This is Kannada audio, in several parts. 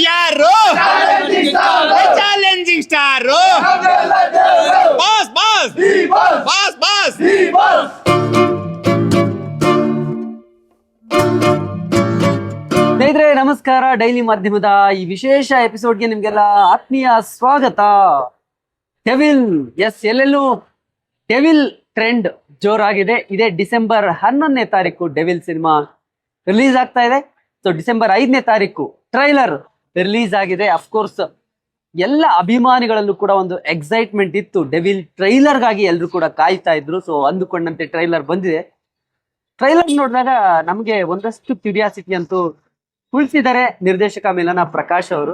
ಯಾರು challenging star boss boss boss boss. ಸ್ನೇಹಿತರೆ ನಮಸ್ಕಾರ. ಡೈಲಿ ಮಾಧ್ಯಮದ ಈ ವಿಶೇಷ ಎಪಿಸೋಡ್ಗೆ ನಿಮ್ಗೆಲ್ಲ ಆತ್ಮೀಯ ಸ್ವಾಗತ. ಡೆವಿಲ್, ಎಸ್, ಎಲ್ಲೆಲ್ಲೂ ಡೆವಿಲ್ ಟ್ರೆಂಡ್ ಜೋರಾಗಿದೆ. ಇದೇ ಡಿಸೆಂಬರ್ 11ನೇ ತಾರೀಕು ಡೆವಿಲ್ ಸಿನಿಮಾ ರಿಲೀಸ್ ಆಗ್ತಾ ಇದೆ. ಸೊ ಡಿಸೆಂಬರ್ 5ನೇ ತಾರೀಕು ಟ್ರೈಲರ್ ರಿಲೀಸ್ ಆಗಿದೆ. ಅಫ್ಕೋರ್ಸ್ ಎಲ್ಲ ಅಭಿಮಾನಿಗಳಲ್ಲೂ ಕೂಡ ಒಂದು ಎಕ್ಸೈಟ್ಮೆಂಟ್ ಇತ್ತು. ಡೆವಿಲ್ ಟ್ರೈಲರ್ಗಾಗಿ ಎಲ್ಲರೂ ಕೂಡ ಕಾಯ್ತಾ ಇದ್ರು. ಸೊ ಅಂದುಕೊಂಡಂತೆ ಟ್ರೈಲರ್ ಬಂದಿದೆ. ಟ್ರೈಲರ್ ನೋಡಿದಾಗ ನಮಗೆ ಒಂದಷ್ಟು ಕ್ಯೂರಿಯಾಸಿಟಿ ಅಂತೂ ಉಳಿಸಿದ್ದಾರೆ ನಿರ್ದೇಶಕ ಮಿಲನ ಪ್ರಕಾಶ್ ಅವರು.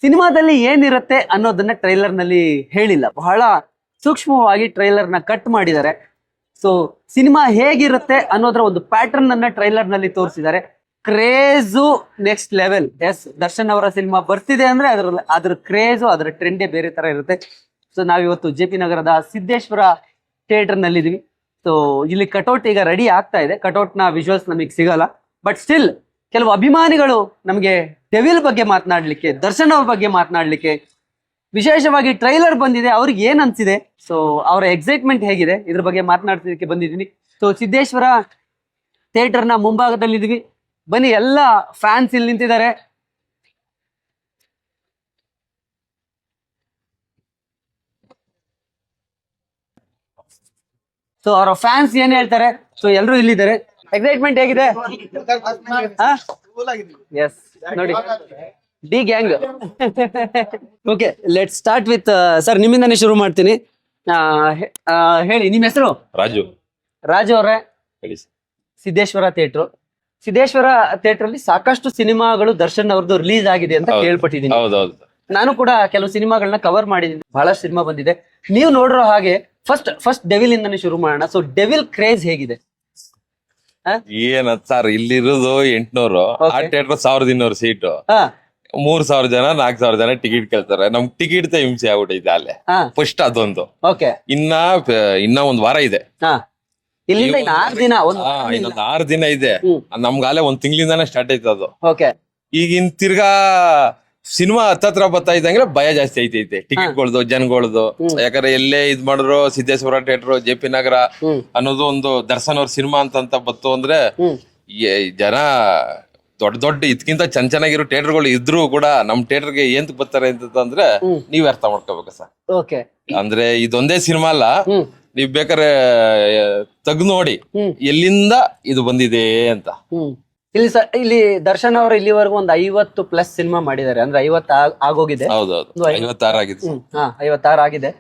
ಸಿನಿಮಾದಲ್ಲಿ ಏನಿರುತ್ತೆ ಅನ್ನೋದನ್ನ ಟ್ರೈಲರ್ ನಲ್ಲಿ ಹೇಳಿಲ್ಲ, ಬಹಳ ಸೂಕ್ಷ್ಮವಾಗಿ ಟ್ರೈಲರ್ ನ ಕಟ್ ಮಾಡಿದ್ದಾರೆ. ಸೊ ಸಿನಿಮಾ ಹೇಗಿರುತ್ತೆ ಅನ್ನೋದ್ರ ಒಂದು ಪ್ಯಾಟರ್ನ್ ಅನ್ನ ಟ್ರೈಲರ್ ನಲ್ಲಿ ತೋರಿಸಿದ್ದಾರೆ. Craze next level. Yes, Darshan ಅವರ ಸಿನಿಮಾ ಬರ್ತಿದೆ ಅಂದ್ರೆ ಅದ್ರ ಕ್ರೇಜು, ಅದರ ಟ್ರೆಂಡೇ ಬೇರೆ ತರ ಇರುತ್ತೆ. ಸೊ ನಾವಿವತ್ತು JP ನಗರದ ಸಿದ್ದೇಶ್ವರ ಥಿಯೇಟರ್ ನಲ್ಲಿ ಇದೀವಿ. ಸೊ ಇಲ್ಲಿ ಕಟೌಟ್ ಈಗ ರೆಡಿ ಆಗ್ತಾ ಇದೆ. ಕಟೌಟ್ ನ ವಿಜುವಲ್ಸ್ ನಮಗೆ ಸಿಗಲ್ಲ, ಬಟ್ ಸ್ಟಿಲ್ ಕೆಲವು ಅಭಿಮಾನಿಗಳು ನಮಗೆ ಡೆವಿಲ್ ಬಗ್ಗೆ ಮಾತನಾಡ್ಲಿಕ್ಕೆ, ದರ್ಶನ್ ಅವ್ರ ಬಗ್ಗೆ ಮಾತನಾಡ್ಲಿಕ್ಕೆ, ವಿಶೇಷವಾಗಿ ಟ್ರೈಲರ್ ಬಂದಿದೆ, ಅವ್ರಿಗೆ ಏನ್ ಅನ್ಸಿದೆ, ಸೊ ಅವರ ಎಕ್ಸೈಟ್ಮೆಂಟ್ ಹೇಗಿದೆ, ಇದ್ರ ಬಗ್ಗೆ ಮಾತನಾಡ್ತಿದ್ದಕ್ಕೆ ಬಂದಿದ್ದೀನಿ. ಸೊ ಸಿದ್ದೇಶ್ವರ ಥಿಯೇಟರ್ ನ ಮುಂಭಾಗದಲ್ಲಿ ಇದೀವಿ. ಬನ್ನಿ, ಎಲ್ಲ ಫ್ಯಾನ್ಸ್ ಇಲ್ಲಿ ನಿಂತಿದ್ದಾರೆ. ಸೊ ಅವರ ಫ್ಯಾನ್ಸ್ ಏನ್ ಹೇಳ್ತಾರೆ, ಸೊ ಎಲ್ರು ಇಲ್ಲಿದ್ದಾರೆ. ಎಕ್ಸೈಟ್ಮೆಂಟ್ ಹೇಗಿದೆ? ಎಸ್, ನೋಡಿ D gang. Okay, let start with sir, ನಿಮ್ಮಿಂದಾನೇ ಶುರು ಮಾಡ್ತೀನಿ. ಹೇಳಿ, ನಿಮ್ಮ ಹೆಸರು? ರಾಜು. ರಾಜು ಅವರೇ, ಸಿದ್ದೇಶ್ವರ ಥಿಯೇಟ್ರು. ಸಿದ್ದೇಶ್ವರ ಥಿಯೇಟರ್ ಅಲ್ಲಿ ಸಾಕಷ್ಟು ಸಿನಿಮಾಗಳು ದರ್ಶನ್ ಅವ್ರದ್ದು ರಿಲೀಸ್ ಆಗಿದೆ ಅಂತ ಕೇಳ್ಪಟ್ಟಿದ್ದೀನಿ. ಹೌದೌದು. ನಾನು ಕೂಡ ಕೆಲವು ಸಿನಿಮಾಗಳನ್ನ ಕವರ್ ಮಾಡಿದ್ದೀನಿ, ಬಹಳಷ್ಟು ಸಿನಿಮಾ ಬಂದಿದೆ. ನೀವು ನೋಡಿರೋ ಹಾಗೆ ಫಸ್ಟ್ ಡೆವಿಲ್ ಇಂದಾನೆ ಶುರು ಮಾಡೋಣ. ಸೊ ಡೆವಿಲ್ ಕ್ರೇಜ್ ಹೇಗಿದೆ? ಏನ ಸರ್, ಇಲ್ಲಿರೋದು 800, ಆ ಥಿಯೇಟರ್ 1200 ಸೀಟು, ಹಾ 3000 ಜನ 4000 ಜನ ಟಿಕೆಟ್ ಕೇಳ್ತಾರೆ. ನಮ್ ಟಿಕೆಟ್ ಹಿಂಸೆ ಆಗ್ಬಿಟ್ಟೈತೆ ಅಲ್ಲೇ. ಫಸ್ಟ್ ಅದೊಂದು. ಓಕೆ, ಇನ್ನ ಒಂದ್ ವಾರ ಇದೆ. ಹಾ ಇಲ್ಲಿಂದ ಇನ್ನು 6 ದಿನ, ಇನ್ನೊಂದ್ 6 ದಿನ ಇದೆ. ನಮ್ಗಾಲೆ ಒಂದ್ ತಿಂಗಳಿಂದಾನೆ ಸ್ಟಾರ್ಟ್ ಐತೆ ಅದು. ಓಕೆ, ಈಗಿನ ತಿರ್ಗಾ ಸಿನಿಮಾ ಹತ್ತತ್ರ ಬರ್ತಾ ಇದ್ದಂಗೆ ಭಯ ಜಾಸ್ತಿ ಐತೈತೆ ಟಿಕೆಟ್ಗಳ್ದು, ಜನಗಳ್ದು. ಯಾಕಂದ್ರೆ ಎಲ್ಲೇ ಇದ್ ಮಾಡಿದ್ರು ಸಿದ್ದೇಶ್ವರ ಥಿಯೇಟರ್, JP ನಗರ ಅನ್ನೋದು ಒಂದು ದರ್ಶನ್ ಅವ್ರ ಸಿನಿಮಾ ಅಂತ ಬತ್ತು ಅಂದ್ರೆ ಜನ ದೊಡ್ಡ ಇದಕ್ಕಿಂತ ಚೆನ್ನಾಗಿರೋ ಥಿಯೇಟರ್ಗಳು ಇದ್ರು ಕೂಡ ನಮ್ ಥಿಯೇಟರ್ಗೆ ಏನ್ ಬರ್ತಾರೆ ಅಂತಂದ್ರೆ ನೀವ್ ಅರ್ಥ ಮಾಡ್ಕೋಬೇಕು ಸರ್. ಓಕೆ, ಅಂದ್ರೆ ಇದೊಂದೇ ಸಿನಿಮಾ ಅಲ್ಲ, ನೀವ್ ಬೇಕಾದ್ರೆ ತೆಗ್ದು ನೋಡಿ ಎಲ್ಲಿಂದ ಇದು ಬಂದಿದೆ ಅಂತ. ಇಲ್ಲಿ ದರ್ಶನ್ ಅವರು ಇಲ್ಲಿವರೆಗೂ ಒಂದು 50+ ಸಿನಿಮಾ ಮಾಡಿದ್ದಾರೆ. ಅಂದ್ರೆ 50 ಆಗೋಗಿದೆ. ಹೌದೌದು, 56 ಆಗಿದೆ. 56 ಆಗಿದೆ.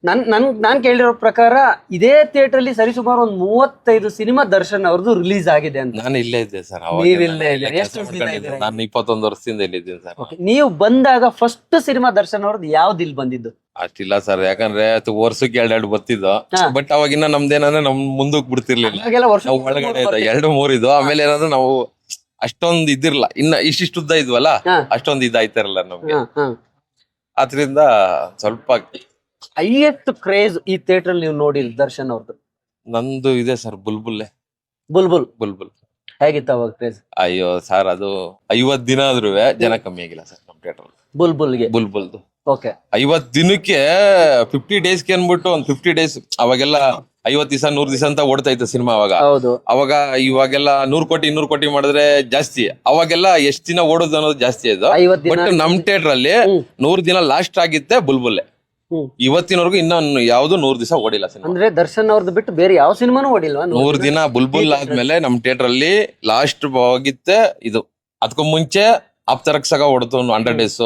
ನಾನ್ ಕೇಳಿರೋ ಪ್ರಕಾರ ಇದೇ ಥಿಯೇಟರ್ ಅಲ್ಲಿ ಸರಿಸುಮಾರು ಒಂದು 35 ಸಿನಿಮಾ ದರ್ಶನ್ ಅವ್ರದ್ದು ರಿಲೀಸ್ ಆಗಿದೆ ಅಂತ. ನಾನು ಇಲ್ಲೇ ಇದ್ದೆ ಸರ್. ನಾನು 21 ವರ್ಷದಿಂದ ಇಲ್ಲಿದ್ದೀನಿ ಸರ್. ನೀವು ಬಂದಾಗ ಫಸ್ಟ್ ಸಿನಿಮಾ ದರ್ಶನ್ ಅವ್ರದ್ದು ಯಾವ್ದು ಇಲ್ಲಿ ಬಂದಿದ್ದು? ಅಷ್ಟಿಲ್ಲ ಸರ್, ಯಾಕಂದ್ರೆ ವರ್ಷಕ್ಕೆ 2 ಬರ್ತಿದ್ದು. ಬಟ್ ಅವಾಗಿನ್ನ ನಮ್ದೇನಂದ್ರೆ ನಮ್ ಮುಂದಕ್ ಬಿಡ್ತಿರ್ಲಿಲ್ಲ. ಒಳಗಡೆ 2-3 ಇದು. ಆಮೇಲೆ ಏನಾದ್ರು ನಾವು ಅಷ್ಟೊಂದ್ ಇದಿರ್ಲ, ಇನ್ನ ಇಷ್ಟಿಷ್ಟು ಉದ್ದ ಇದ್ವಲ್ಲ, ಅಷ್ಟೊಂದ್ ಇದಾಯ್ತಾರಲ್ಲ ನಮ್ಗೆ. ಅದ್ರಿಂದ ಸ್ವಲ್ಪ ಹೈಯೆಸ್ಟ್ ಕ್ರೇಜ್ ಈ ಥಿಯೇಟರ್ ಅಲ್ಲಿ ನೀವು ನೋಡಿಲ್ ದರ್ಶನ್ ಅವ್ರದ್ದು? ನಂದು ಇದೆ ಸರ್, ಬುಲ್ಬುಲ್. ಹೇಗಿತ್ತು ಅವಾಗ ಕ್ರೇಜ್? ಅಯ್ಯೋ ಸರ್, ಅದು 50 ದಿನ ಆದ್ರೂ ಜನ ಕಮ್ಮಿ ಆಗಿಲ್ಲ ಸರ್ ನಮ್ ಥಿಯೇಟರ್. ಬುಲ್ಬುಲ್ದು ಓಕೆ, 50 ದಿನಕ್ಕೆ 50 ಡೇಸ್ಗೆ ಅನ್ಬಿಟ್ಟು ಒಂದ್ 50 ಡೇಸ್. ಅವಾಗೆಲ್ಲ 50 ದಿವಸ 100 ದಿವಸ ಅಂತ ಓಡ್ತಾ ಇತ್ತು ಸಿನಿಮಾ ಅವಾಗ. ಇವಾಗೆಲ್ಲ 100 ಕೋಟಿ 200 ಕೋಟಿ ಮಾಡಿದ್ರೆ ಜಾಸ್ತಿ. ಅವಾಗೆಲ್ಲ ಎಷ್ಟ್ ದಿನ ಓಡೋದು ಅನ್ನೋದು ಜಾಸ್ತಿ ಅದು. ಬಟ್ ನಮ್ ಥಿಯೇಟರ್ ಅಲ್ಲಿ 100 ದಿನ ಲಾಸ್ಟ್ ಆಗಿತ್ತೆ ಬುಲ್ಬುಲ್ಲೆ. ಇವತ್ತಿನವರೆಗೂ ಇನ್ನ ಯಾವ್ದು 100 ದಿವಸ ಓಡಿಲ್ಲ ಸಿನಿಮಾ. ಅಂದ್ರೆ ದರ್ಶನ್ ಅವ್ರದ್ದು ಬಿಟ್ಟು ಬೇರೆ ಯಾವ ಸಿನಿಮಾನು ಓಡಿಲ್ವಾ? 100 ದಿನ ಬುಲ್ಬುಲ್ ಆದ್ಮೇಲೆ ನಮ್ ಥಿಯೇಟರ್ ಅಲ್ಲಿ ಲಾಸ್ಟ್ ಹೋಗಿತ್ತೆ ಇದು. ಅದಕ್ಕೂ ಮುಂಚೆ ಆಪ್ತರಕ್ಷಕ ಓಡ್ತು 100 ಡೇಸ್,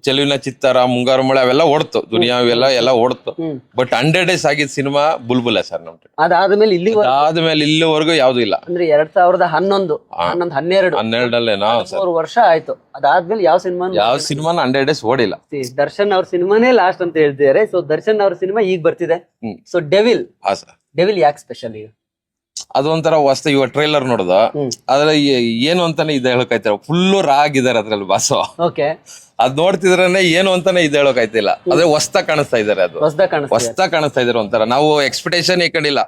ಚೆಲುವಿನ ಚಿತ್ತಾರ, ಮುಂಗಾರು ಮಳೆ ಅವೆಲ್ಲ ಓಡ್ತು, ದುನಿಯಾ ಎಲ್ಲ ಓಡ್ತು. ಬಟ್ 100 ಡೇಸ್ ಆಗಿದ್ ಸಿನಿಮಾ ಬುಲ್ಬುಲ್ ಸರ್ ನಮ್. ಅದಾದ್ಮೇಲೆ ಇಲ್ಲಿವರೆಗೂ ಯಾವ್ದು ಇಲ್ಲ. ಅಂದ್ರೆ 2011, 12 3 ವರ್ಷ ಆಯ್ತು. ಅದಾದ್ಮೇಲೆ ಯಾವ ಸಿನಿಮಾನು 100 ಡೇಸ್ ಓಡಿಲ್ಲ. ದರ್ಶನ್ ಅವ್ರ ಸಿನಿಮಾನೇ ಲಾಸ್ಟ್ ಅಂತ ಹೇಳ್ತಿದ್ದಾರೆ. ಸೊ ದರ್ಶನ್ ಅವ್ರ ಸಿನಿಮಾ ಈಗ ಬರ್ತಿದೆ. ಸೊ ಡೆವಿಲ್ ಯಾಕೆ ಸ್ಪೆಷಲ್ ಈಗ? ಅದೊಂಥರ ಹೊಸ್ತ ಇವಾಗ ಟ್ರೈಲರ್ ನೋಡ್ದ ಅದ್ರ ಏನು ಅಂತಾನೆ ಇದು ಹೇಳಕಾಯ್ತಾರ ಫುಲ್ಲು ರಾಗಿದ್ದಾರೆ ಅದ್ರಲ್ಲಿ ಬಾಸು. ಓಕೆ, ಅದ್ ನೋಡ್ತಿದ್ರೇನೆ ಏನು ಅಂತಾನೆ ಇದು ಹೇಳಕಾಯ್ತಿಲ್ಲ. ಅದೇ ಹೊಸ್ತ ಕಾಣಿಸ್ತಾ ಇದಾರೆ, ಅದು ಹೊಸ್ತ ಕಾಣಿಸ್ತಾ ಇದಾರೆ ಒಂಥರ. ನಾವು ಎಕ್ಸ್ಪೆಕ್ಟೇಷನ್ ಇಕ್ಕಂಡಿಲ್ಲ.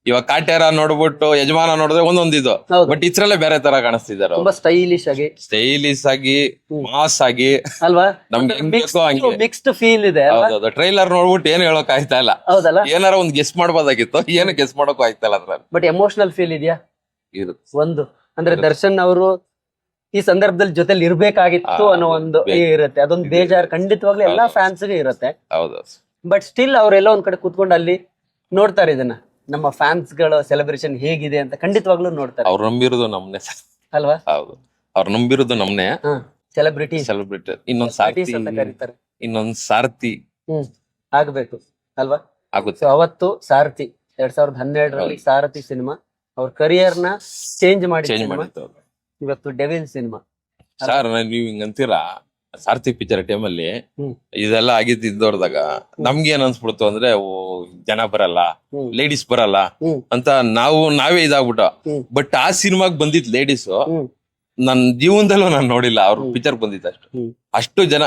ಇವಾಗ ಕಾಟೇರ ನೋಡ್ಬಿಟ್ಟು ಯಜಮಾನ ನೋಡಿದ್ರೆ ಒಂದೊಂದು ಇದು, ಬಟ್ ಇದ್ರಲ್ಲೇ ಬೇರೆ ತರ ಕಾಣಿಸ್ತಿದಾರೆ. ತುಂಬಾ ಸ್ಟೈಲಿಶ್ ಆಗಿ ಮಾಸ್ ಆಗಿ ಅಲ್ವಾ, ನಮ್ಗೆ ಹೆಂಗ್ ಬೇಕೋ ಹಂಗೆ ಮಿಕ್ಸ್ಡ್ ಫೀಲ್ ಇದೆ. ಹೌದೌದು, ಟ್ರೈಲರ್ ನೋಡ್ಬಿಟ್ಟು ಏನು ಹೇಳಕ್ ಆಯ್ತಾ ಇಲ್ಲ. ಹೌದಲ್ಲ, ಏನಾರ ಒಂದ್ ಗೆಸ್ ಮಾಡ್ಬೋದಾಗಿತ್ತು, ಏನು ಗೆಸ್ ಮಾಡೋಕು ಆಯ್ತಾ ಇಲ್ಲ ಅದ್ರಲ್ಲಿ. ಬಟ್ ಎಮೋಷನಲ್ ಫೀಲ್ ಇದೆಯಾ? ಇರುತ್ತೆ ಒಂದು ಅಂದ್ರೆ ದರ್ಶನ್ ಅವರು ಈ ಸಂದರ್ಭದಲ್ಲಿ ಜೊತೆಲಿ ಇರ್ಬೇಕಾಗಿತ್ತು ಅನ್ನೋ ಒಂದು ಇರುತ್ತೆ. ಅದೊಂದು ಬೇಜಾರು ಖಂಡಿತವಾಗ್ಲೂ ಎಲ್ಲಾ ಫ್ಯಾನ್ಸ್ ಗೆ ಇರುತ್ತೆ. ಹೌದು, ಬಟ್ ಸ್ಟಿಲ್ ಅವರೆಲ್ಲ ಒಂದ್ ಕಡೆ ಕುತ್ಕೊಂಡು ಅಲ್ಲಿ ನೋಡ್ತಾರೆ ಇದನ್ನ, ನಮ್ಮ ಫ್ಯಾನ್ಸ್ ಗಳ ಸೆಲೆಬ್ರೇಷನ್ ಹೇಗಿದೆ ಅಂತ ಖಂಡಿತವಾಗ್ಲೂ ನೋಡ್ತಾರೆ. ಅವ್ರು ನಂಬಿರೋದು ನಮ್ನೆ ಅಲ್ವಾ? ಹೌದು, ಅವ್ರು ನಂಬಿರೋದು ನಮ್ನೆ. ಸೆಲೆಬ್ರಿಟಿ ಇನ್ನೊಂದ್ ಸಾರ್ಥಿ ಅಂತ ಕರೀತಾರೆ. ಇನ್ನೊಂದ್ ಸಾರ್ಥಿ ಆಗ್ಬೇಕು ಅಲ್ವಾ? ಆಗುತ್ತೆ. ಸೊ ಅವತ್ತು ಸಾರಥಿ 2012ರಲ್ಲಿ ಸಾರಥಿ ಸಿನಿಮಾ ಅವ್ರ ಕರಿಯರ್ ನ ಚೇಂಜ್ ಮಾಡಿತ್ತು. ಇವತ್ತು ಡೆವಿಲ್ ಸಿನಿಮಾ. ಸರ್ ನೀವ್ ಹಿಂಗ್ ಅಂತೀರಾ, ಸಾರ್ಥಿ ಪಿಕ್ಚರ್ ಟೈಮಲ್ಲಿ ಇದೆಲ್ಲ ಆಗಿದ್ದೋರ್ದಾಗ ನಮ್ಗೆ ಏನ್ ಅನ್ಸ್ಬಿಡ್ತು ಅಂದ್ರೆ, ಜನ ಬರಲ್ಲ, ಲೇಡೀಸ್ ಬರಲ್ಲ ಅಂತ ನಾವೇ ಇದಾಗ್ಬಿಟ್ಟ. ಬಟ್ ಆ ಸಿನಿಮಾಗ್ ಬಂದಿದ್ ಲೇಡೀಸ್ ನನ್ ಜೀವನದಲ್ಲೂ ನಾನು ನೋಡಿಲ್ಲ. ಅವ್ರ ಪಿಕ್ಚರ್ ಬಂದಿತ್ತು ಅಷ್ಟು ಜನ.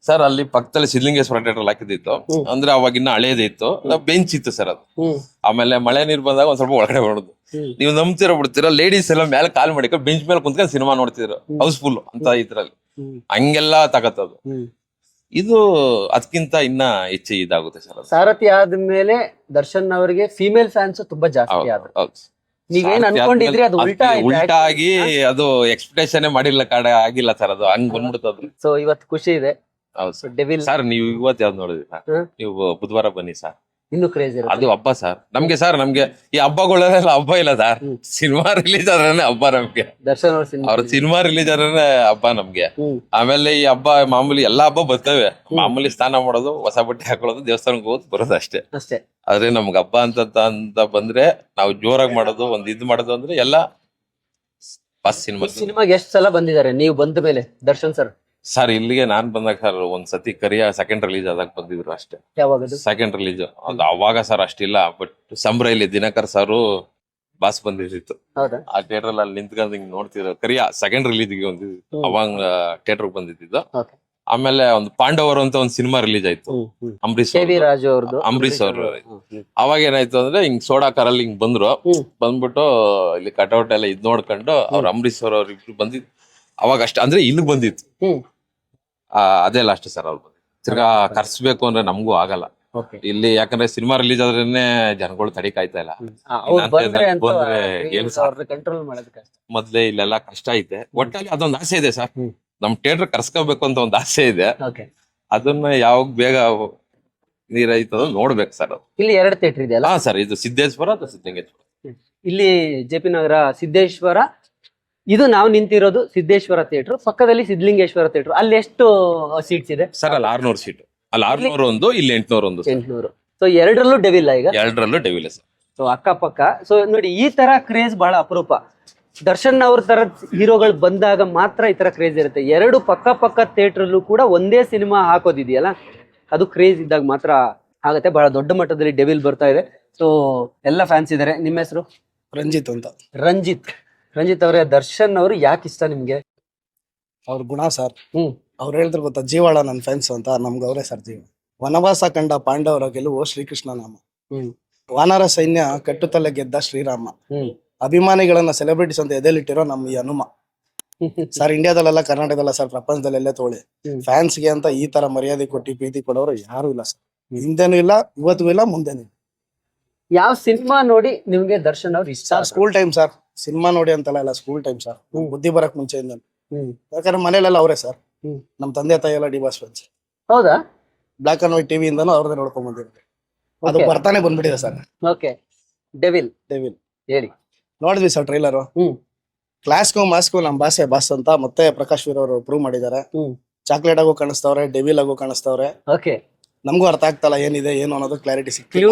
ಸರ್ ಅಲ್ಲಿ ಪಕ್ಕದಲ್ಲಿ ಸಿದ್ಧಲಿಂಗೇಶ್ವರ ಥಿಯೇಟರ್ ಹಾಕಿದಿತ್ತು, ಅಂದ್ರೆ ಅವಾಗಿನ್ನ ಹಳೇದಿತ್ತು, ಬೆಂಚ್ ಇತ್ತು ಸರ್ ಅದು. ಆಮೇಲೆ ಮಳೆ ನೀರ್ ಬಂದಾಗ ಒಂದ್ ಸ್ವಲ್ಪ ಒಳಗಡೆ ಬರೋದು. ನೀವು ನಂಬ್ತಿರೋ ಬಿಡ್ತೀರಾ, ಲೇಡೀಸ್ ಎಲ್ಲ ಮೇಲೆ ಕಾಲ್ ಮಾಡಿಕೊಂಡು ಬೆಂಚ್ ಮೇಲೆ ಕುಂತ್ಕೊಂಡು ಸಿನಿಮಾ ನೋಡ್ತಿದ್ರು, ಹೌಸ್ಫುಲ್ ಅಂತ ಇದ್ರಲ್ಲಿ. ಹಂಗೆಲ್ಲ ತಗತ್ತದು. ಇದು ಅದಕ್ಕಿಂತ ಇನ್ನ ಹೆಚ್ಚು ಇದಾಗುತ್ತೆ ಸರ್. ಸಾರಥಿ ಆದ್ಮೇಲೆ ದರ್ಶನ್ ಅವರಿಗೆ ಫೀಮೇಲ್ ಫ್ಯಾನ್ಸ್ ತುಂಬಾ ಜಾಸ್ತಿ ಆದ್ರು. ನೀವೇನ್ ಅನ್ಕೊಂಡಿದ್ರಿ ಅದು ಉಲ್ಟಾ ಆಗಿ ಅದು ಎಕ್ಸ್ಪೆಕ್ಟೇಷನ್ ಮಾಡಿಲ್ಲ ಕಡೆ ಆಗಿಲ್ಲ ಸರ್, ಅದು ಹಂಗ್ ಬಂದ್ಬಿಡ್ತದ. ಸೊ ಇವತ್ತು ಖುಷಿ ಇದೆ. ಹೌದು ಡೆವಿಲ್ ಸರ್. ನೀವು ಇವತ್ತು ಯಾವ್ದು ನೋಡಿದ್ರಿ ಸರ್? ನೀವು ಬುಧವಾರ ಬನ್ನಿ ಸರ್, ಇನ್ನು ಕ್ರೇಜ್ ಇರುತ್ತೆ. ಅದು ಹಬ್ಬ ಸರ್ ನಮ್ಗೆ. ಸರ್ ನಮ್ಗೆ ಈ ಹಬ್ಬಗಳೆಲ್ಲ ಹಬ್ಬ ಇಲ್ಲ ಸರ್. ಸಿನಿಮಾ ರಿಲೀಸ್ ಆದ್ರೆ ಹಬ್ಬ ನಮ್ಗೆ. ದರ್ಶನ್ ಅವ್ರ ಸಿನಿಮಾ ರಿಲೀಸ್ ಆದ್ರೆ ಹಬ್ಬ ನಮ್ಗೆ. ಆಮೇಲೆ ಈ ಹಬ್ಬ ಮಾಮೂಲಿ ಎಲ್ಲಾ ಹಬ್ಬ ಬರ್ತವೆ. ಮಾಮೂಲಿ ಸ್ನಾನ ಮಾಡೋದು, ಹೊಸ ಬಟ್ಟೆ ಹಾಕೊಳ್ಳೋದು, ದೇವಸ್ಥಾನಕ್ಕೆ ಹೋಗೋದು, ಬರೋದು ಅಷ್ಟೇ. ಆದ್ರೆ ನಮ್ಗೆ ಹಬ್ಬ ಅಂತ ಬಂದ್ರೆ ನಾವು ಜೋರಾಗಿ ಮಾಡೋದು, ಒಂದ್ ಇದು ಮಾಡೋದು ಅಂದ್ರೆ ಎಲ್ಲ ಫಸ್ಟ್ ಸಿನಿಮಾಗೆ ಎಷ್ಟು ಸಲ ಬಂದಿದ್ದಾರೆ ನೀವು ಬಂದ ಮೇಲೆ ದರ್ಶನ್ ಸರ್? ಸರ್ ಇಲ್ಲಿಗೆ ನಾನ್ ಬಂದಾಗ ಸರ್ ಒಂದ್ ಸತಿ ಕರಿಯ ಸೆಕೆಂಡ್ ರಿಲೀಸ್ ಆದಾಗ ಬಂದಿದ್ರು ಅಷ್ಟೇ. ಯಾವಾಗ ಸೆಕೆಂಡ್ ರಿಲೀಸ್ ಅದು ಅವಾಗ ಸರ್ ಅಷ್ಟಿಲ್ಲ. ಬಟ್ ಸಂಬ್ರೈಲಿ ದಿನಕರ್ ಸಾರು ಬಾಸ್ ಬಂದಿತ್ತು ಆ ಥಿಯೇಟರ್ ಅಲ್ಲಿ ನಿಂತ್ಕೊಂಡು ಹಿಂಗ್ ನೋಡ್ತಿದ್ರು. ಕರಿಯ ಸೆಕೆಂಡ್ ರಿಲೀಸ್ಗೆ ಬಂದಿದ್ದು, ಅವಾಗ ಥಿಯೇಟರ್ ಬಂದಿದ್ದು. ಆಮೇಲೆ ಒಂದು ಪಾಂಡವರು ಅಂತ ಒಂದ್ ಸಿನಿಮಾ ರಿಲೀಸ್ ಆಯ್ತು, ಅಂಬರೀಶ್ ಅವರು. ಅವಾಗ ಏನಾಯ್ತು ಅಂದ್ರೆ ಹಿಂಗ್ ಸೋಡಾ ಕಾರಲ್ಲಿ ಹಿಂಗ್ ಬಂದ್ಬಿಟ್ಟು ಇಲ್ಲಿ ಕಟೌಟ್ ಎಲ್ಲ ಇದ್ ನೋಡ್ಕೊಂಡು ಅವ್ರ ಅಂಬರೀಶ್ ಅವ್ರ ಇಬ್ರು ಬಂದಿದ್. ಅವಾಗ ಅಷ್ಟೇ ಅಂದ್ರೆ ಇಲ್ಲಿಗೆ ಬಂದಿತ್ತು. ಅದೇ ಲಾಸ್ಟ್ ಸರ್ ಅವ್ರು ಬಂದಿದ್ದು. ತಿರ್ಗಾ ಕರ್ಸ್ಬೇಕು ಅಂದ್ರೆ ನಮಗೂ ಆಗಲ್ಲ ಇಲ್ಲಿ, ಯಾಕಂದ್ರೆ ಸಿನಿಮಾ ರಿಲೀಸ್ ಆದ್ರೇನೆ ಜನಗಳು ತಡಿಕಾಯ್ತಾ ಇಲ್ಲ. ಮೊದ್ಲೇ ಇಲ್ಲೆಲ್ಲ ಕಷ್ಟ ಐತೆ. ಒಟ್ಟಲ್ಲಿ ಅದೊಂದು ಆಸೆ ಇದೆ ಸರ್, ನಮ್ ಥಿಯೇಟರ್ ಕರ್ಸ್ಕೋಬೇಕು ಅಂತ ಒಂದ್ ಆಸೆ ಇದೆ. ಅದನ್ನ ಯಾವಾಗ ಬೇಗ ನೀರೈತದ ನೋಡ್ಬೇಕು ಸರ್. ಇಲ್ಲಿ 2 ಥಿಯೇಟರ್ ಇದೆಯಲ್ಲ? ಹಾ ಸರ್, ಇದು ಸಿದ್ದೇಶ್ವರ ಅಥವಾ ಸಿದ್ಧಲಿಂಗೇಶ್ವರ. ಇಲ್ಲಿ JP ನಗರ ಸಿದ್ದೇಶ್ವರ. ಇದು ನಾವು ನಿಂತಿರೋದು ಸಿದ್ದೇಶ್ವರ ಥಿಯೇಟರ್, ಪಕ್ಕದಲ್ಲಿ ಸಿದ್ಧಲಿಂಗೇಶ್ವರ ಥಿಯೇಟರ್. ಅಲ್ಲಿ ಎಷ್ಟು ಸೀಟ್ಸ್ ಇದೆ ಸರ್? ಅಲ್ಲಿ 600 ಸೀಟ್. ಅಲ್ಲಿ 600 ಒಂದು, ಇಲ್ಲಿ 800 ಒಂದು. 800. ಸೊ ಎರಡರಲ್ಲೂ ಡೆವಿಲ್ ಈಗ? ಎರಡರಲ್ಲೂ ಡೆವಿಲ್ ಸರ್. ಸೊ ಅಕ್ಕಪಕ್ಕ. ಸೊ ನೋಡಿ, ಈ ತರ ಕ್ರೇಜ್ ಬಹಳ ಅಪರೂಪ. ದರ್ಶನ್ ಅವ್ರ ತರ ಹೀರೋಗಳು ಬಂದಾಗ ಮಾತ್ರ ಈ ತರ ಕ್ರೇಜ್ ಇರುತ್ತೆ. 2 ಪಕ್ಕ ಥಿಯೇಟರ್ ಅಲ್ಲೂ ಕೂಡ ಒಂದೇ ಸಿನಿಮಾ ಹಾಕೋದಿದೆಯಲ್ಲ, ಅದು ಕ್ರೇಜ್ ಇದ್ದಾಗ ಮಾತ್ರ ಆಗುತ್ತೆ. ಬಹಳ ದೊಡ್ಡ ಮಟ್ಟದಲ್ಲಿ ಡೆವಿಲ್ ಬರ್ತಾ ಇದೆ. ಸೊ ಎಲ್ಲ ಫ್ಯಾನ್ಸ್ ಇದಾರೆ. ನಿಮ್ಮ ಹೆಸರು? ರಂಜಿತ್ ಅಂತ. ರಂಜಿತ್ ಅವರೇ, ದರ್ಶನ್ ಅವರು ಯಾಕೆ ಇಷ್ಟ ನಿಮ್ಗೆ? ಅವ್ರ ಗುಣ ಸರ್. ಅವ್ರು ಹೇಳಿದ್ರು ಗೊತ್ತಾ, ಜೀವಾಳ ನನ್ ಫ್ಯಾನ್ಸ್ ಅಂತ. ನಮ್ಗೆ ಅವರೇ ಸರ್ ಜೀವ. ವನವಾಸ ಕಂಡ ಪಾಂಡವರ ಗೆಲುವು ಶ್ರೀಕೃಷ್ಣ ನಾಮ, ವಾನರ ಸೈನ್ಯ ಕಟ್ಟುತ್ತಲೇ ಗೆದ್ದ ಶ್ರೀರಾಮ, ಅಭಿಮಾನಿಗಳನ್ನ ಸೆಲೆಬ್ರಿಟೀಸ್ ಅಂತ ಎದೆಲಿಟ್ಟಿರೋ ನಮ್ಮ ಈ ಹನುಮ ಸರ್. ಇಂಡಿಯಾದಲ್ಲೆಲ್ಲ, ಕರ್ನಾಟಕದಲ್ಲ ಸರ್, ಪ್ರಪಂಚದಲ್ಲೆಲ್ಲ ತೋಳಿ ಫ್ಯಾನ್ಸ್ಗೆ ಅಂತ ಈ ತರ ಮರ್ಯಾದೆ ಕೊಟ್ಟು ಪ್ರೀತಿ ಕೊಡೋರು ಯಾರು ಇಲ್ಲ ಸರ್. ಹಿಂದೆನೂ ಇಲ್ಲ, ಇವತ್ತಿಗೂ ಇಲ್ಲ, ಮುಂದೆನೂ ಇಲ್ಲ. ಯಾವ ಸಿನಿಮಾ ನೋಡಿ ನಿಮ್ಗೆ ದರ್ಶನ್ ಅವ್ರು ಇಷ್ಟ? School time sir. ಸಿನಿಮಾ ನೋಡಿ ಅಂತಲ್ಲ, ಸ್ಕೂಲ್ ಟೈಮ್ ಸರ್. ಬುದ್ಧಿ ಬರಕ್ ಮುಂಚೆಯಿಂದ. ಯಾಕಂದ್ರೆ ಮನೇಲೆಲ್ಲ ಅವರೇ ಸರ್. ನಮ್ ತಂದೆ ತಾಯಿ ಎಲ್ಲ ಡಿವಾಸ್ ಫ್ಯಾನ್ಸ್. ಹೌದಾ? ಬ್ಲಾಕ್ ಅಂಡ್ ವೈಟ್ ಟಿವಿ ಇಂದಾನು ಅವ್ರದೇ ನೋಡ್ಕೊಂಡ್ ಬಂದಿರುತ್ತೆ. ಅದು ಬರ್ತಾನೆ ಬಂದ್ಬಿಟ್ಟಿದೆ ಸರ್. ಓಕೆ, ಡೆವಿಲ್ ಹೇಳಿ. ನೋಡಿದ್ವಿ ಸರ್ ಟ್ರೈಲರು. ಕ್ಲಾಸ್ಗೂ ಮಾಸ್ಗೂ ನಮ್ ಭಾಷೆ ಬಾಸ್ ಅಂತ ಮತ್ತೆ ಪ್ರಕಾಶ್ ವೀರ್ ಅವರು ಪ್ರೂವ್ ಮಾಡಿದ್ದಾರೆ. ಚಾಕ್ಲೇಟ್ ಆಗೋ ಕಾಣಿಸ್ತವ್ರೆ, ಡೆವಿಲ್ ಆಗೋ ಕಾಣಿಸ್ತವ್ರೆ. ಓಕೆ, ನಮಗೂ ಅರ್ಥ ಆಗ್ತಲ್ಲ ಏನಿದೆ ಏನು ಅನ್ನೋದು ಕ್ಲಾರಿಟಿ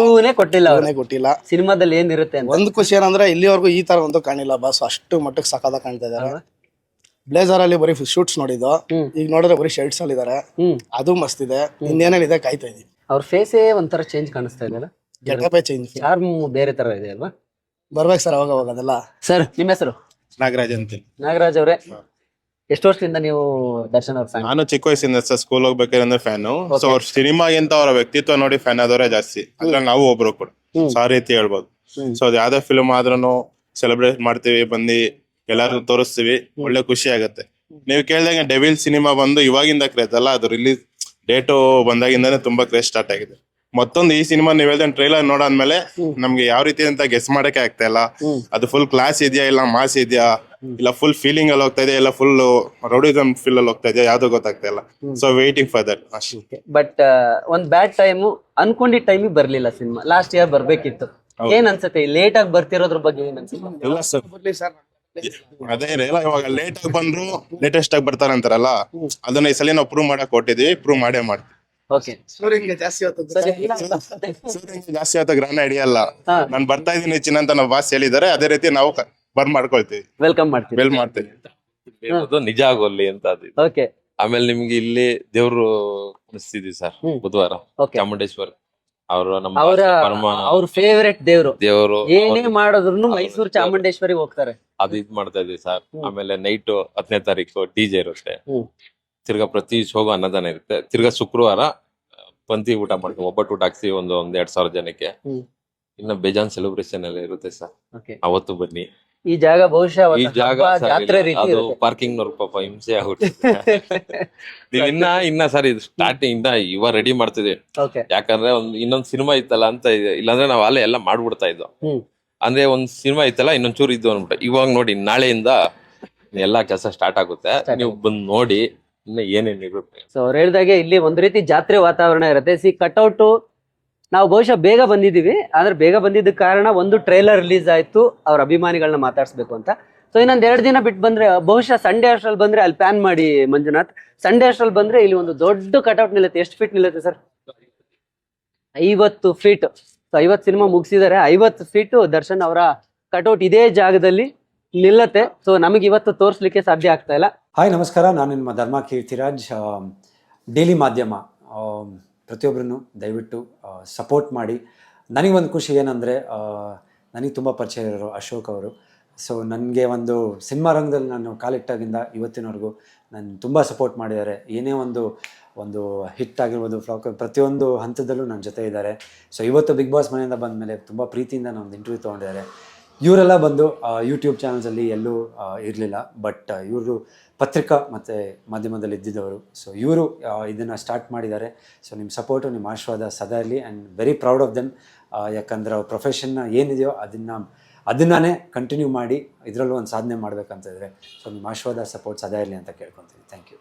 ಕೊಟ್ಟಿಲ್ಲ ಸಿನಿಮಾದಲ್ಲಿ ಏನಿರುತ್ತೆ. ಒಂದ್ ಖುಷಿ ಏನಂದ್ರೆ ಇಲ್ಲಿವರೆಗೂ ಈ ತರ ಒಂದು ಕಾಣಿಲ್ಲ ಬಾಸ್. ಅಷ್ಟು ಮಟ್ಟಕ್ಕೆ ಸಕಾದ ಕಾಣ್ತಾ ಇದಾರೆ. ಬ್ಲೇಸರ್ ಅಲ್ಲಿ ಬರೀ ಶೂಟ್ಸ್ ನೋಡಿದ್ದು, ಈಗ ನೋಡಿದ್ರೆ ಬರೀ ಶರ್ಟ್ಸ್ ಅಲ್ಲಿ ಇದಾರೆ. ಅದು ಮಸ್ತ್ ಇದೆ. ಇನ್ನೇನೇನಿದೆ ಕಾಯ್ತಾ ಇದೀವಿ. ಅವ್ರ ಫೇಸೇ ಒಂಥರ ಚೇಂಜ್ ಕಾಣಿಸ್ತಾ ಇದೆ. ಗೆಟಪೇ ಚೇಂಜ್, ಯಾರು ಬೇರೆ ತರ ಇದೆ ಅಲ್ವಾ? ಬರ್ಬೇಕು ಸರ್ ಅವಾಗ ಅದೆಲ್ಲ. ಸರ್ ನಿಮ್ಮ ಹೆಸರು? ನಾಗರಾಜ್ ಅಂತ. ನಾಗರಾಜ್ ಅವರೇ, ಎಷ್ಟು ವರ್ಷದಿಂದ ನೀವು ದರ್ಶನ್ ಅವ್ರ ಫ್ಯಾನ್? ನಾನು ಚಿಕ್ಕ ವಯಸ್ಸಿಂದ ಸರ್ ಸ್ಕೂಲ್ ಹೋಗ್ಬೇಕಾದ್ರೆ ಫ್ಯಾನು. ಸೊ ಅವ್ರ ಸಿನಿಮಾಗಿಂತ ಅವರ ವ್ಯಕ್ತಿತ್ವ ನೋಡಿ ಫ್ಯಾನ್ ಆದವರೇ ಜಾಸ್ತಿ. ಅದ್ರಲ್ಲಿ ನಾವು ಒಬ್ರು ಕೂಡ ಆ ರೀತಿ ಹೇಳ್ಬೋದು. ಸೊ ಅದ್ ಯಾವ್ದೇ ಫಿಲ್ಮ್ ಆದ್ರೂ ಸೆಲೆಬ್ರೇಟ್ ಮಾಡ್ತೀವಿ, ಬಂದು ಎಲ್ಲಾರು ತೋರಿಸ್ತೀವಿ, ಒಳ್ಳೆ ಖುಷಿ ಆಗತ್ತೆ. ನೀವು ಕೇಳ್ದಂಗೆ ಡೆವಿಲ್ ಸಿನಿಮಾ ಬಂದು ಇವಾಗಿಂದ ಕ್ರೇಜ್ ಅಲ್ಲ, ಅದು ರಿಲೀಸ್ ಡೇಟು ಬಂದಾಗಿಂದಾನೆ ತುಂಬಾ ಕ್ರೇಜ್ ಸ್ಟಾರ್ಟ್ ಆಗಿದೆ. ಮತ್ತೊಂದು ಈ ಸಿನಿಮಾ ನೀವ್ ಹೇಳ್ದಂಗೆ ಟ್ರೈಲರ್ ನೋಡಾದ್ಮೇಲೆ ನಮ್ಗೆ ಯಾವ ರೀತಿ ಅಂತ ಗೆಸ್ ಮಾಡಕ್ಕೆ ಆಗ್ತಾ ಇಲ್ಲ. ಅದು ಫುಲ್ ಕ್ಲಾಸ್ ಇದೆಯಾ ಇಲ್ಲ ಮಾಸ್ ಇದೆಯಾ ಇಲ್ಲ ಫುಲ್ ಫೀಲಿಂಗ್ ಅಲ್ಲಿ ಹೋಗ್ತಾ ಇದೆ ಇಲ್ಲ ಫುಲ್ ರೌಡಿಸಮ್ ಫೀಲ್ ಅಲ್ಲಿ ಹೋಗ್ತಾ ಇದೆಯಾ ಯಾವ್ದು ಗೊತ್ತಾಗ್ತಾ ಇಲ್ಲ. ಸೊ ವೇಟಿಂಗ್ ಫಾರ್ ದಟ್ ಅಷ್ಟೇ. ಬಟ್ ಒಂದ್ ಬ್ಯಾಡ್ ಟೈಮು, ಅನ್ಕೊಂಡಿದ್ ಟೈಮಿಗೆ ಬರ್ಲಿಲ್ಲ ಸಿನಿಮಾ. Last year ಬರ್ಬೇಕಿತ್ತು. ಏನ್ ಅನ್ಸುತ್ತೆ ಲೇಟ್ ಆಗಿ ಬರ್ತಿರೋದ್ರ ಬಗ್ಗೆ ಏನ್ ಅನ್ಸುತ್ತೆ? ಇಲ್ಲ ಸರ್ ಅದೇ ಇವಾಗ ಲೇಟ್ ಆಗಿ ಬಂದ್ರು ಲೇಟೆಸ್ಟ್ ಆಗಿ ಬರ್ತಾರೆ ಅಂತಾರಲ್ಲ, ಅದನ್ನ ಈ ಸಲ ನಾವು ಪ್ರೂವ್ ಮಾಡಕ್ ಕೊಟ್ಟಿದೀವಿ, ಪ್ರೂವ್ ಮಾಡೇ ಮಾಡ್ತೀವಿ. ಓಕೆ, ಸೂರ್ಯಂಗೆ ಜಾಸ್ತಿ ಜಾಸ್ತಿ ಆತ ಗ್ರಾನ ಹಿಡಿಯಲ್ಲ. ನಾನ್ ಬರ್ತಾ ಇದೀನಿ ಚಿನ್ನ ಅಂತ ನಾವು ಬಾಸ್ ಹೇಳಿದಾರೆ, ಅದೇ ರೀತಿ ನಾವು ಮಾಡ್ಕೊಳ್ತೀವಿ, ವೆಲ್ಕಮ್ ಮಾಡ್ತೀವಿ. ವೆಲ್ ಮಾಡ್ತೀವಿ. ನಿಜ ಆಗೋಲ್ಲಿ ಅಂತ ಅದು. ಓಕೆ, ಆಮೇಲೆ ನಿಮ್ಗೆ ಇಲ್ಲಿ ದೇವ್ರು ಕುಣಿಸ್ತಿದ್ವಿ ಸರ್ ಬುಧವಾರ, Okay. ಚಾಮುಂಡೇಶ್ವರಿ. ಅವರು ನಮ್ಮ ಅವರ ಅವ್ರ ಫೇವರೆಟ್ ದೇವ್ರು. ದೇವರು ಏನೇ ಮಾಡಿದ್ರು ಮೈಸೂರು ಚಾಮುಂಡೇಶ್ವರಿ ಹೋಗ್ತಾರೆ. ಅದು ಇದ್ ಮಾಡ್ತಾ ಇದೀವಿ ಸರ್. ಆಮೇಲೆ ನೈಟ್ 10ನೇ ತಾರೀಕು DJ ಇರುತ್ತೆ. ತಿರ್ಗಾ ಪ್ರತಿ ಶೋಗೂ ಅನ್ನದಾನ ಇರುತ್ತೆ. ತಿರ್ಗಾ ಶುಕ್ರವಾರ ಪಂಥಿ ಊಟ ಮಾಡ್ತೀವಿ, ಒಬ್ಬಟ್ಟು ಊಟ ಹಾಕ್ಸಿ ಒಂದ್ 2,000 ಜನಕ್ಕೆ. ಇನ್ನ ಬೇಜಾನ್ ಸೆಲೆಬ್ರೇಷನ್ ಎಲ್ಲ ಇರುತ್ತೆ ಸರ್. Okay. ಅವತ್ತು ಬನ್ನಿ. ಈ ಜಾಗ ಬಹುಶಃ ಈ ಒಂದು ಜಾಗ ಹಬ್ಬ, ಸರ್ ಜಾತ್ರೆ ಇಲ್ಲ. ರೀತಿ ಅದು ಇರುತ್ತೆ. ಪಾರ್ಕಿಂಗ್ ನವ್ರ ಪಾಪ ಹಿಂಸೆ ಆಗುತ್ತೆ. ನೀವ್ ಇನ್ನ ಸರ್ ಇದು ಸ್ಟಾರ್ಟಿಂಗ್ ಇಂದ ಇವಾಗ ರೆಡಿ ಮಾಡ್ತಿದ್ವಿ. Okay. ಯಾಕಂದ್ರೆ ಇನ್ನೊಂದ್ ಸಿನಿಮಾ ಇತ್ತಲ್ಲ ಅಂತ ಇದೆ. ಇಲ್ಲಾಂದ್ರೆ ನಾವ್ ಅಲ್ಲೇ ಎಲ್ಲ ಮಾಡ್ಬಿಡ್ತಾ ಇದ್ವು. ಅಂದ್ರೆ ಒಂದ್ ಸಿನಿಮಾ ಇತ್ತಲ್ಲ ಇನ್ನೊಂದ್ ಚೂರು ಇದ್ದು ಅನ್ಬಿಟ್ಟು. ಇವಾಗ ನೋಡಿ ನಾಳೆಯಿಂದ ಎಲ್ಲಾ ಕೆಲಸ ಸ್ಟಾರ್ಟ್ ಆಗುತ್ತೆ. ನೀವು ಬಂದ್ ನೋಡಿ ಇನ್ನ ಏನೇನ್ ಇರುತ್ತೆ. ಸೊ ಅವ್ರು ಹೇಳ್ದಾಗೆ ಇಲ್ಲಿ ಒಂದ್ ರೀತಿ ಜಾತ್ರೆ ವಾತಾವರಣ ಇರುತ್ತೆ. ಕಟ್ಔಟ್ ನಾವು ಬಹುಶಃ ಬೇಗ ಬಂದಿದೀವಿ. ಆದ್ರೆ ಬೇಗ ಬಂದಿದ್ದ ಕಾರಣ ಒಂದು ಟ್ರೈಲರ್ ರಿಲೀಸ್ ಆಯ್ತು, ಅವ್ರ ಅಭಿಮಾನಿಗಳನ್ನ ಮಾತಾಡ್ಸ್ಬೇಕು ಅಂತ. ಸೊ ಇನ್ನೊಂದ್ 2 ದಿನ ಬಿಟ್ಟು ಬಂದ್ರೆ, ಬಹುಶಃ ಸಂಡೇ ಅಷ್ಟ್ರಲ್ಲಿ ಬಂದ್ರೆ ಅಲ್ಲಿ ಪ್ಲಾನ್ ಮಾಡಿ ಮಂಜುನಾಥ್, ಸಂಡೇ ಅಷ್ಟ್ರಲ್ಲಿ ಬಂದ್ರೆ ಇಲ್ಲಿ ಒಂದು ದೊಡ್ಡ ಕಟ್ಔಟ್ ನಿಲ್ಲುತ್ತೆ. ಎಷ್ಟು ಫೀಟ್ ನಿಲ್ಲುತ್ತೆ ಸರ್? 50 ಫೀಟ್. ಸೊ 50 ಸಿನಿಮಾ ಮುಗಿಸಿದಾರೆ, 50 ಫೀಟ್ ದರ್ಶನ್ ಅವರ ಕಟ್ಔಟ್ ಇದೇ ಜಾಗದಲ್ಲಿ ನಿಲ್ಲತ್ತೆ. ಸೊ ನಮಗೆ ಇವತ್ತು ತೋರಿಸ್ಲಿಕ್ಕೆ ಸಾಧ್ಯ ಆಗ್ತಾ ಇಲ್ಲ. ಹಾಯ್ ನಮಸ್ಕಾರ, ನಾನು ನಿಮ್ಮ ಧರ್ಮ ಕೀರ್ತಿರಾಜ್. ಡೈಲಿ ಮಾಧ್ಯಮ ಪ್ರತಿಯೊಬ್ಬರನ್ನು ದಯವಿಟ್ಟು ಸಪೋರ್ಟ್ ಮಾಡಿ. ನನಗೊಂದು ಖುಷಿ ಏನಂದರೆ, ನನಗೆ ತುಂಬ ಪರಿಚಯ ಇರೋರು ಅಶೋಕ್ ಅವರು. ಸೊ ನನಗೆ ಒಂದು ಸಿನಿಮಾ ರಂಗದಲ್ಲಿ ನಾನು ಕಾಲಿಟ್ಟಾಗಿಂದ ಇವತ್ತಿನವರೆಗೂ ನಾನು ತುಂಬ ಸಪೋರ್ಟ್ ಮಾಡಿದ್ದಾರೆ. ಏನೇ ಒಂದು ಹಿಟ್ ಆಗಿರ್ಬೋದು, ಫ್ಲಾಕ್, ಪ್ರತಿಯೊಂದು ಹಂತದಲ್ಲೂ ನನ್ನ ಜೊತೆ ಇದ್ದಾರೆ. ಸೊ ಇವತ್ತು ಬಿಗ್ ಬಾಸ್ ಮನೆಯಿಂದ ಬಂದ ಮೇಲೆ ತುಂಬ ಪ್ರೀತಿಯಿಂದ ನಾನೊಂದು ಇಂಟರ್ವ್ಯೂ ತೊಗೊಂಡಿದ್ದಾರೆ. ಇವರೆಲ್ಲ ಬಂದು ಯೂಟ್ಯೂಬ್ ಚಾನಲ್ಸಲ್ಲಿ ಎಲ್ಲೂ ಇರಲಿಲ್ಲ, ಬಟ್ ಇವರು ಪತ್ರಿಕಾ ಮತ್ತು ಮಾಧ್ಯಮದಲ್ಲಿ ಇದ್ದಿದ್ದವರು. ಸೊ ಇವರು ಇದನ್ನು ಸ್ಟಾರ್ಟ್ ಮಾಡಿದ್ದಾರೆ. ಸೊ ನಿಮ್ಮ ಸಪೋರ್ಟು, ನಿಮ್ಮ ಆಶೀರ್ವಾದ ಸದಾ ಇರಲಿ. And very proud of them. ಯಾಕಂದರೆ ಅವ್ರ ಪ್ರೊಫೆಷನ್ನ ಏನಿದೆಯೋ ಅದನ್ನೇ ಕಂಟಿನ್ಯೂ ಮಾಡಿ ಇದರಲ್ಲೂ ಒಂದು ಸಾಧನೆ ಮಾಡಬೇಕಂತಿದ್ರೆ. ಸೊ ನಿಮ್ಮ ಆಶೀರ್ವಾದ, ಸಪೋರ್ಟ್ ಸದಾ ಇರಲಿ ಅಂತ ಕೇಳ್ಕೊತೀನಿ. Thank you.